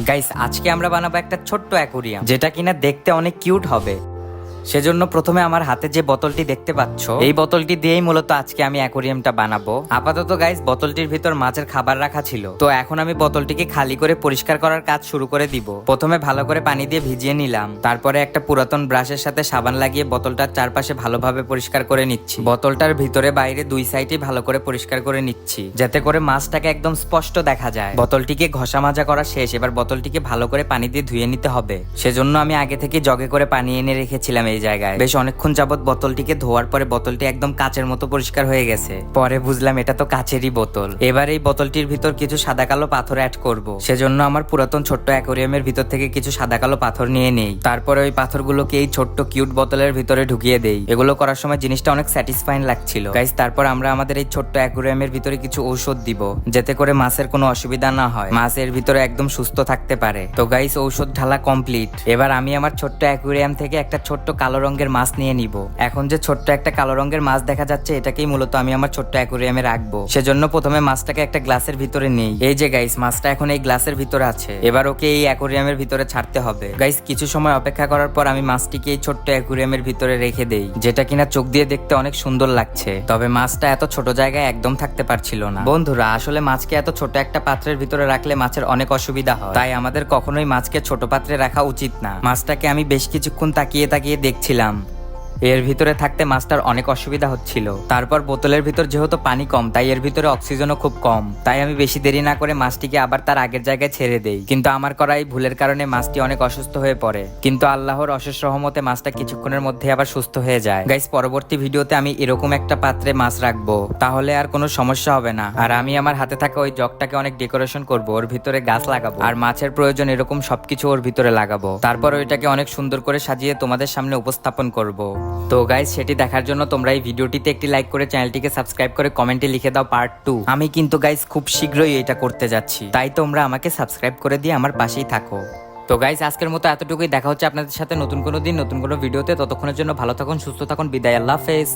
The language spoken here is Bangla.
গাইস আজকে আমরা বানাবো একটা ছোট্ট অ্যাকুরিয়াম, যেটা কিনা দেখতে অনেক কিউট হবে। সেজন্য প্রথমে আমার হাতে যে বোতলটি দেখতে পাচ্ছ, এই বোতলটি দিয়েই মূলত আজকে আমি অ্যাকুরিয়ামটা বানাবো। আপাতত গাইস বোতলটির ভিতর মাছের খাবার রাখা ছিল, তো এখন আমি বোতলটিকে খালি করে পরিষ্কার করার কাজ শুরু করে দিব। প্রথমে ভালো করে পানি দিয়ে ভিজিয়ে নিলাম, তারপরে একটা পুরাতন ব্রাশের সাথে সাবান লাগিয়ে বোতলটার চারপাশে ভালোভাবে পরিষ্কার করে নিচ্ছি। বোতলটার ভিতরে বাইরে দুই সাইডে ভালো করে পরিষ্কার করে নিচ্ছি, যাতে করে মাছটাকে একদম স্পষ্ট দেখা যায়। বোতলটিকে ঘষা মাজা করা শেষ, এবার বোতলটিকে ভালো করে পানি দিয়ে ধুয়ে নিতে হবে। সেজন্য আমি আগে থেকে জগে করে পানি এনে রেখেছিলাম এই জায়গায়। বেশ অনেকক্ষণ যাবত বোতলটিকে ধোয়ার পরে বোতলটি একদম কাচের মতো পরিষ্কার হয়ে গেছে। পরে বুঝলাম এটা তো কাচেরই বোতল। এবার এই বোতলটির ভিতর কিছু সাদা কালো পাথর অ্যাড করব। সেজন্য আমার পুরাতন ছোট্ট অ্যাকোরিয়ামের ভিতর থেকে কিছু সাদা কালো পাথর নিয়ে নেই। তারপরে ওই পাথরগুলোকে এই ছোট্ট কিউট বোতলের ভিতরে ঢুকিয়ে দেই। এগুলো করার সময় জিনিসটা অনেক স্যাটিসফাইং লাগছিল গাইস। তারপর আমরা আমাদের এই ছোট্ট অ্যাকোরিয়ামের ভিতরে কিছু ঔষধ দিব, যাতে করে মাছের কোনো অসুবিধা না হয়, মাছ এর ভিতরে একদম সুস্থ থাকতে পারে। তো গাইস ঔষধ ঢালা কমপ্লিট। এবার আমি আমার ছোট্ট অ্যাকোরিয়াম থেকে একটা ছোট্ট কালো রঙের মাছ নিয়ে নিব। এখন যে ছোট্ট একটা কালো রঙের মাছ দেখা যাচ্ছে, এটাকেই মূলত আমি আমার ছোট্ট অ্যাকোরিয়ামে রাখবো। সেজন্য প্রথমে মাছটাকে একটা গ্লাসের ভিতরে নেই। এই যে গাইস মাছটা এখন এই গ্লাসের ভিতরে আছে। এবার ওকে এই অ্যাকোরিয়ামের ভিতরে ছাড়তে হবে। গাইস কিছু সময় অপেক্ষা করার পর আমি মাছটিকে এই ছোট্ট অ্যাকোরিয়ামের ভিতরে রেখে দেই, যেটা কিনা চোখ দিয়ে দেখতে অনেক সুন্দর লাগছে। তবে মাছটা এত ছোট জায়গায় একদম থাকতে পারছিল না। বন্ধুরা আসলে মাছকে এত ছোট একটা পাত্রের ভিতরে রাখলে মাছের অনেক অসুবিধা হয়, তাই আমাদের কখনোই মাছকে ছোট পাত্রে রাখা উচিত না। মাছটাকে আমি বেশ কিছুক্ষণ তাকিয়ে তাকিয়ে দেখছিলাম, এর ভিতরে থাকতে মাছটার অনেক অসুবিধা হচ্ছিল। তারপর বোতলের ভিতর যেহেতু পানি কম, তাই এর ভিতরে অক্সিজেনও খুব কম, তাই আমি বেশি দেরি না করে মাছটিকে আবার তার আগের জায়গায় ছেড়ে দেই। কিন্তু আমার করা এই ভুলের কারণে মাছটি অনেক অসুস্থ হয়ে পড়ে, কিন্তু আল্লাহর অশেষ রহমতে মাছটা কিছুক্ষণের মধ্যে আবার সুস্থ হয়ে যায়। গাইস পরবর্তী ভিডিওতে আমি এরকম একটা পাত্রে মাছ রাখবো, তাহলে আর কোনো সমস্যা হবে না। আর আমি আমার হাতে থাকা ওই জগটাকে অনেক ডেকোরেশন করব, ওর ভিতরে গাছ লাগাবো, আর মাছের প্রয়োজন এরকম সবকিছু ওর ভিতরে লাগাবো। তারপর ওইটাকে অনেক সুন্দর করে সাজিয়ে তোমাদের সামনে উপস্থাপন করব। তো গাইস সেটি দেখার জন্য তোমরা এই ভিডিওটিতে একটি লাইক করে চ্যানেলটিকে সাবস্ক্রাইব করে কমেন্টে লিখে দাও পার্ট 2। আমি কিন্তু গাইস খুব শীঘ্রই এটা করতে যাচ্ছি, তাই তোমরা আমাকে সাবস্ক্রাইব করে দিয়ে আমার পাশেই থাকো। তো গাইস আজকের মতো এতটুকুই। দেখা হচ্ছে আপনাদের সাথে নতুন কোনো দিন নতুন কোনো ভিডিওতে। ততক্ষণের জন্য ভালো থাকুন, সুস্থ থাকুন, বিদায়, আল্লাহ হাফেজ।